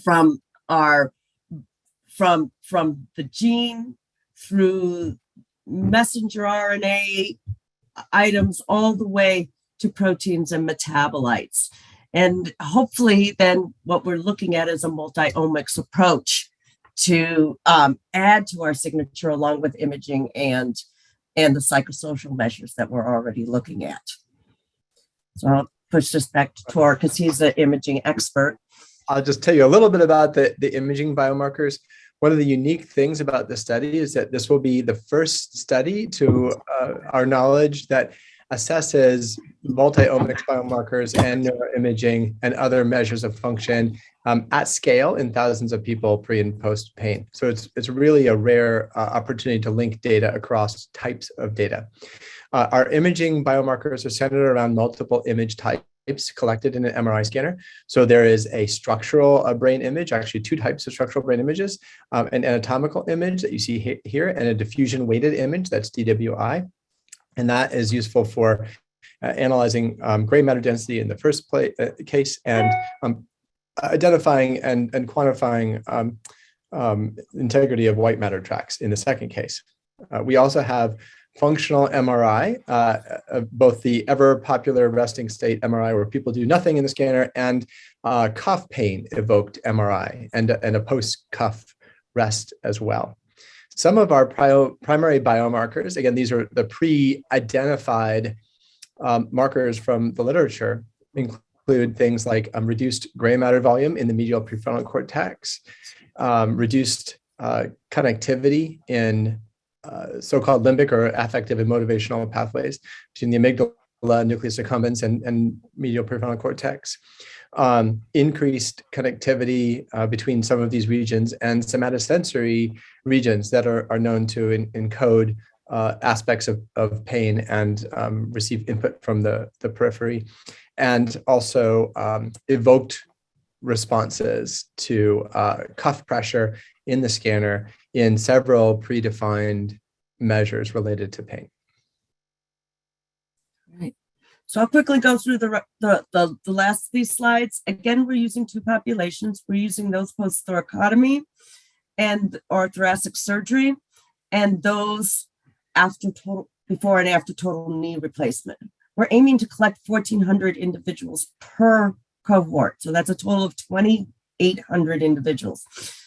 from our from the gene through messenger RNA items all the way to proteins and metabolites. And hopefully then what we're looking at is a multi-omics approach to add to our signature along with imaging and the psychosocial measures that we're already looking at. So I'll push this back to Tor because he's an imaging expert. I'll just tell you a little bit about the imaging biomarkers. One of the unique things about this study is that this will be the first study to our knowledge that assesses multi-omics biomarkers and neuroimaging and other measures of function at scale in thousands of people pre and post pain. So it's really a rare opportunity to link data across types of data. Our imaging biomarkers are centered around multiple image types collected in an MRI scanner. So there is a structural brain image, actually two types of structural brain images, an anatomical image that you see here, and a diffusion weighted image, that's DWI. And that is useful for analyzing gray matter density in the first case and identifying and quantifying integrity of white matter tracks in the second case. We also have functional MRI, both the ever popular resting state MRI where people do nothing in the scanner and cuff pain evoked MRI and a post-cuff rest as well. Some of our primary biomarkers, again, these are the pre-identified markers from the literature, include things like reduced gray matter volume in the medial prefrontal cortex, reduced connectivity in so-called limbic or affective and motivational pathways between the amygdala, nucleus accumbens, and medial prefrontal cortex, increased connectivity between some of these regions and somatosensory regions that are known to encode aspects of pain and receive input from the periphery, and also evoked responses to cuff pressure in the scanner in several predefined measures related to pain. Right. So I'll quickly go through the last of these slides. Again, we're using two populations. We're using those post-thoracotomy or thoracic surgery, and those before and after total knee replacement. We're aiming to collect 1,400 individuals per cohort. So that's a total of 2,800 individuals.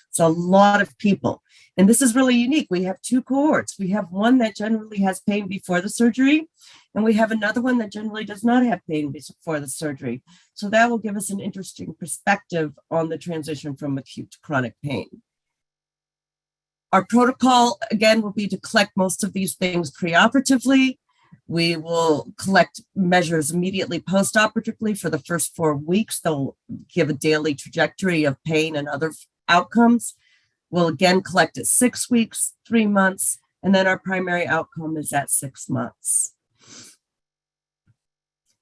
It's a lot of people. And this is really unique. We have two cohorts. We have one that generally has pain before the surgery, and we have another one that generally does not have pain before the surgery. So that will give us an interesting perspective on the transition from acute to chronic pain. Our protocol, again, will be to collect most of these things preoperatively. We will collect measures immediately postoperatively for the first 4 weeks. They'll give a daily trajectory of pain and other outcomes. We'll again collect at 6 weeks, 3 months, and then our primary outcome is at 6 months.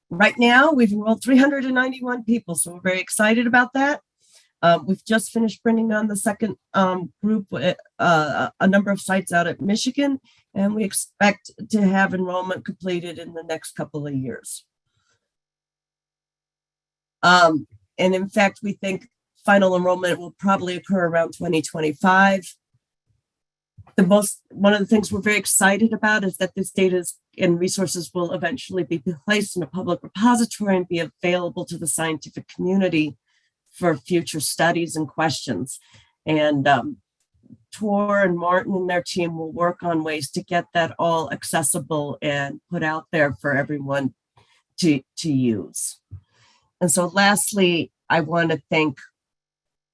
Right now, we've enrolled 391 people, so we're very excited about that. We've just finished bringing on the second group, a number of sites out at Michigan, and we expect to have enrollment completed in the next couple of years. And in fact, we think final enrollment will probably occur around 2025. One of the things we're very excited about is that this data and resources will eventually be placed in a public repository and be available to the scientific community for future studies and questions. And Tor and Martin and their team will work on ways to get that all accessible and put out there for everyone to use. And so lastly, I want to thank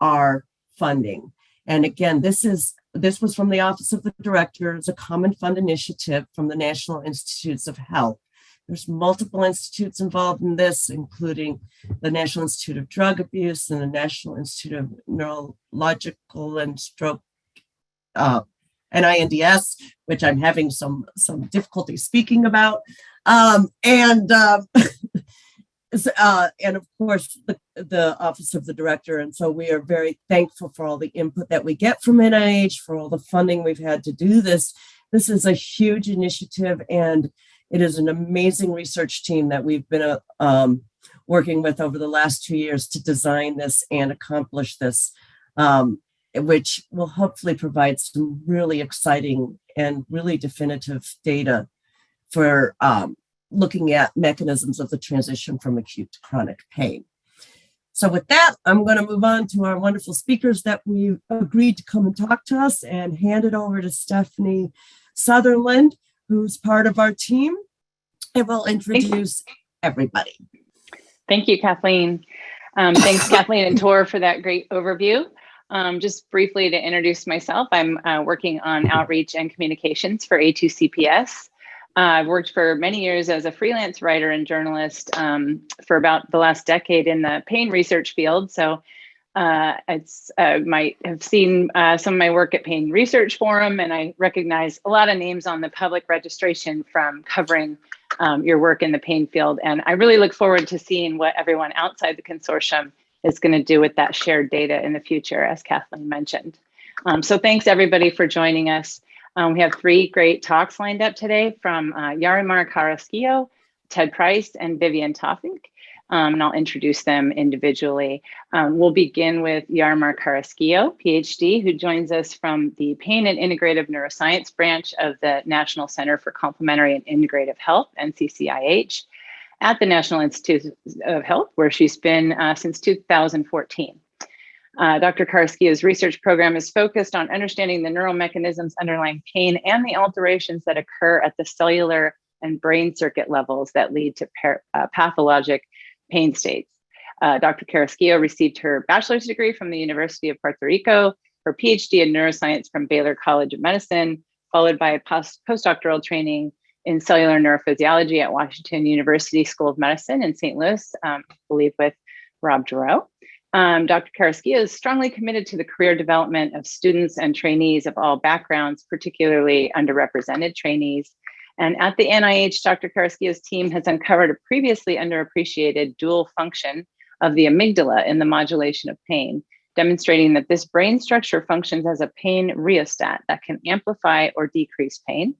our funding. And again, this was from the Office of the Director. It's a common fund initiative from the National Institutes of Health. There's multiple institutes involved in this, including the National Institute of Drug Abuse and the National Institute of Neurological and Stroke, NINDS, which I'm having some difficulty speaking about. And of course, the Office of the Director. And so we are very thankful for all the input that we get from NIH, for all the funding we've had to do this. This is a huge initiative, and it is an amazing research team that we've been working with over the last 2 years to design this and accomplish this. which will hopefully provide some really exciting and really definitive data for looking at mechanisms of the transition from acute to chronic pain. So with that, I'm going to move on to our wonderful speakers that we agreed to come and talk to us, and hand it over to Stephani Sutherland, who's part of our team, and will introduce everybody. Thank you, Kathleen. Thanks, Kathleen and Tor, for that great overview. Just briefly to introduce myself, I'm working on outreach and communications for A2CPS. I've worked for many years as a freelance writer and journalist for about the last decade in the pain research field. So might have seen some of my work at Pain Research Forum, and I recognize a lot of names on the public registration from covering your work in the pain field. And I really look forward to seeing what everyone outside the consortium is going to do with that shared data in the future, as Kathleen mentioned. So thanks everybody for joining us. We have 3 great talks lined up today from Yarimar Carrasquillo, Ted Price, and Vivian Tofik. And I'll introduce them individually. We'll begin with Yarimar Carrasquillo, PhD, who joins us from the Pain and Integrative Neuroscience branch of the National Center for Complementary and Integrative Health, NCCIH, at the National Institute of Health, where she's been since 2014. Dr. Carrasquillo's research program is focused on understanding the neural mechanisms underlying pain and the alterations that occur at the cellular and brain circuit levels that lead to pathologic pain states. Dr. Carrasquillo received her bachelor's degree from the University of Puerto Rico, her PhD in neuroscience from Baylor College of Medicine, followed by a postdoctoral training in cellular neurophysiology at Washington University School of Medicine in St. Louis, I believe with Rob Giroux. Dr. Carrasquillo is strongly committed to the career development of students and trainees of all backgrounds, particularly underrepresented trainees. And at the NIH, Dr. Carrasquillo's team has uncovered a previously underappreciated dual function of the amygdala in the modulation of pain, demonstrating that this brain structure functions as a pain rheostat that can amplify or decrease pain.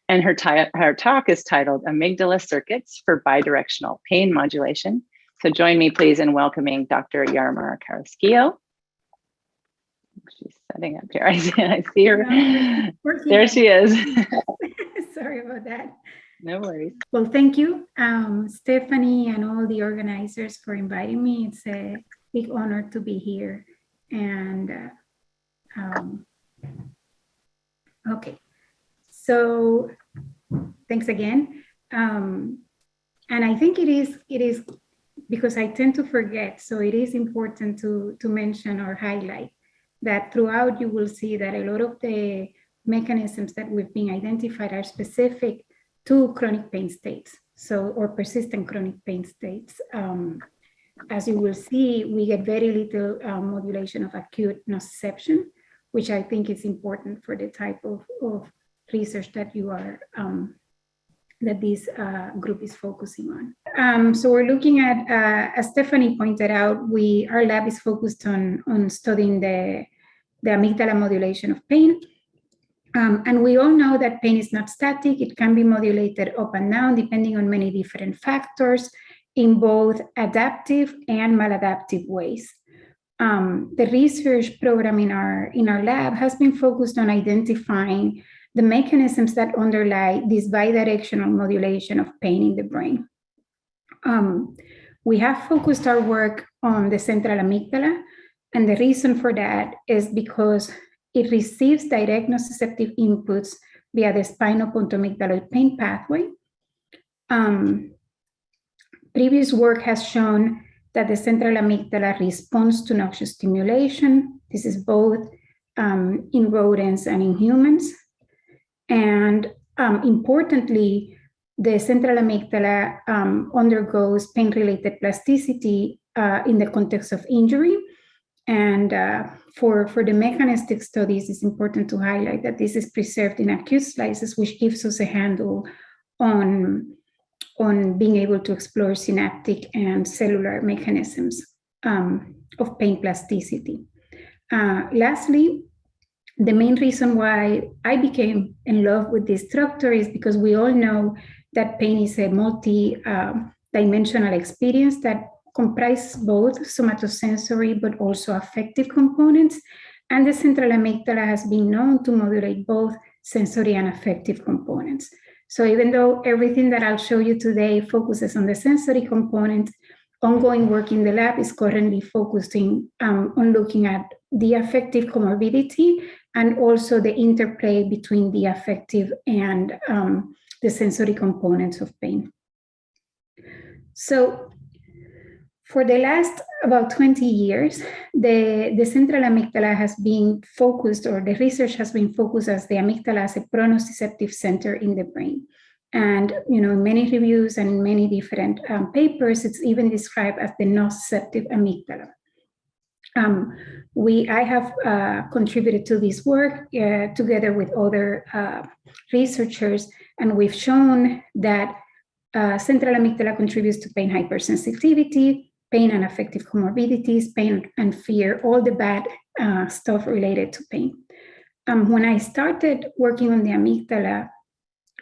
And her talk is titled Amygdala Circuits for Bidirectional Pain Modulation. So join me, please, in welcoming Dr. Yarimar Carrasquillo. She's setting up here. I see her. There she is. Sorry about that. No worries. Well, thank you, Stephani, and all the organizers for inviting me. It's a big honor to be here. And okay, so thanks again. And I think it is because I tend to forget, so it is important to mention or highlight that throughout you will see that a lot of the mechanisms that we've been identified are specific to chronic pain states, or persistent chronic pain states. As you will see, we get very little modulation of acute nociception, which I think is important for the type of research that you are that this group is focusing on. So we're looking at, as Stephani pointed out, our lab is focused on studying the amygdala modulation of pain. And we all know that pain is not static. It can be modulated up and down depending on many different factors in both adaptive and maladaptive ways. The research program in our lab has been focused on identifying the mechanisms that underlie this bidirectional modulation of pain in the brain. We have focused our work on the central amygdala, and the reason for that is because it receives direct nociceptive inputs via the spinophotoamygdaloid pain pathway. Previous work has shown that the central amygdala responds to noxious stimulation. This is both in rodents and in humans. And importantly, the central amygdala undergoes pain-related plasticity in the context of injury. And for the mechanistic studies, it's important to highlight that this is preserved in acute slices, which gives us a handle on being able to explore synaptic and cellular mechanisms of pain plasticity. Lastly, the main reason why I became in love with this structure is because we all know that pain is a multi-dimensional experience that comprises both somatosensory but also affective components. And the central amygdala has been known to modulate both sensory and affective components. So even though everything that I'll show you today focuses on the sensory component, ongoing work in the lab is currently focusing on looking at the affective comorbidity and also the interplay between the affective and the sensory components of pain. So for the last about 20 years, the central amygdala has been focused, or the research has been focused as the amygdala as a pronoceceptive center in the brain. And in many reviews and in many different papers, it's even described as the nociceptive amygdala. I have contributed to this work together with other researchers, and we've shown that central amygdala contributes to pain hypersensitivity, pain and affective comorbidities, pain and fear, all the bad stuff related to pain. When I started working on the amygdala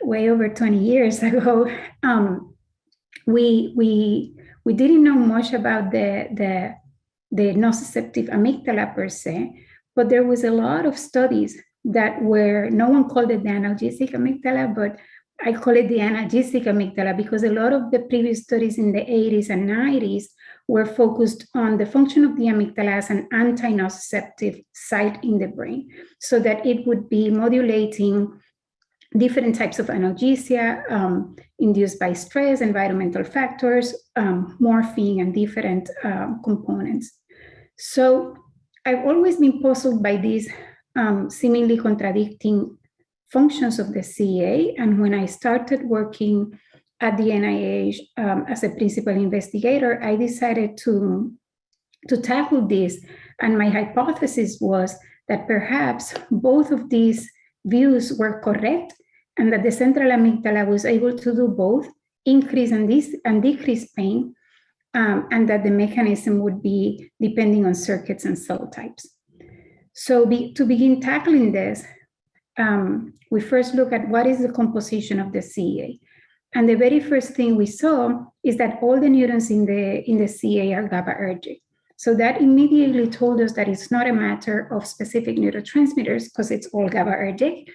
way over 20 years ago, we didn't know much about the nociceptive amygdala per se, but there was a lot of studies that were, no one called it the analgesic amygdala, but I call it the analgesic amygdala because a lot of the previous studies in the 80s and 90s were focused on the function of the amygdala as an anti-nociceptive site in the brain, so that it would be modulating different types of analgesia induced by stress, environmental factors, morphine, and different components. So I've always been puzzled by these seemingly contradicting functions of the CA. And when I started working at the NIH as a principal investigator, I decided to tackle this. And my hypothesis was that perhaps both of these views were correct, and that the central amygdala was able to do both, increase and decrease pain, and that the mechanism would be depending on circuits and cell types. So to begin tackling this, we first look at what is the composition of the CA. And the very first thing we saw is that all the neurons in the CA are GABAergic. So that immediately told us that it's not a matter of specific neurotransmitters because it's all GABAergic,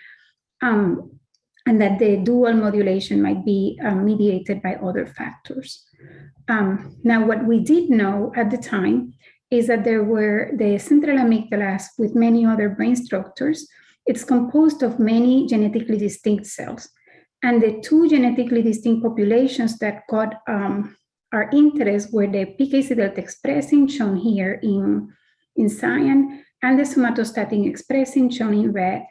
and that the dual modulation might be mediated by other factors. Now, what we did know at the time is that there were the central amygdala, with many other brain structures, it's composed of many genetically distinct cells. And the two genetically distinct populations that caught our interest were the PKC delta expressing, shown here in cyan, and the somatostatin expressing, shown in red,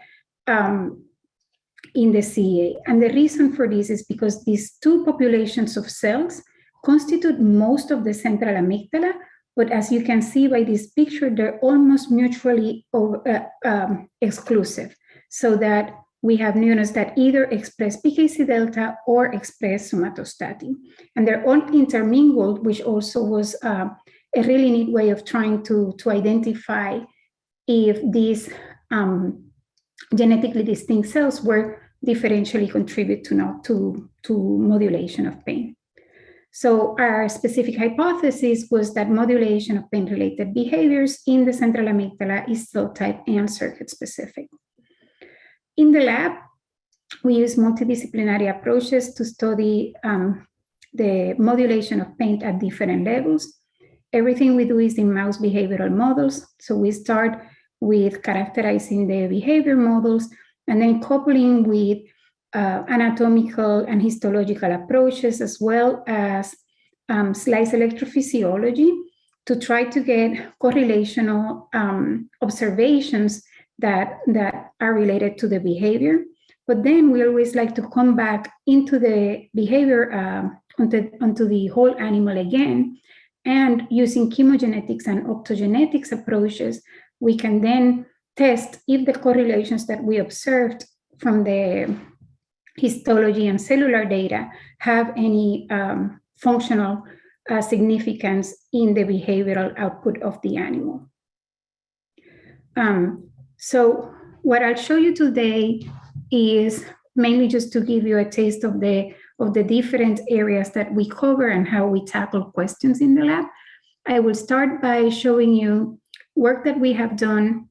in the CA. And the reason for this is because these two populations of cells constitute most of the central amygdala, but as you can see by this picture, they're almost mutually exclusive, so that we have neurons that either express PKC delta or express somatostatin. And they're all intermingled, which also was a really neat way of trying to identify if these genetically distinct cells were differentially contribute to modulation of pain. So our specific hypothesis was that modulation of pain-related behaviors in the central amygdala is cell type and circuit specific. In the lab, we use multidisciplinary approaches to study the modulation of pain at different levels. Everything we do is in mouse behavioral models. So we start with characterizing the behavior models and then coupling with anatomical and histological approaches, as well as slice electrophysiology, to try to get correlational observations that are related to the behavior. But then we always like to come back into the behavior, onto the whole animal again, and using chemogenetics and optogenetics approaches, we can then test if the correlations that we observed from the histology and cellular data have any functional significance in the behavioral output of the animal. So what I'll show you today is mainly just to give you a taste of the of the different areas that we cover and how we tackle questions in the lab. I will start by showing you work that we have done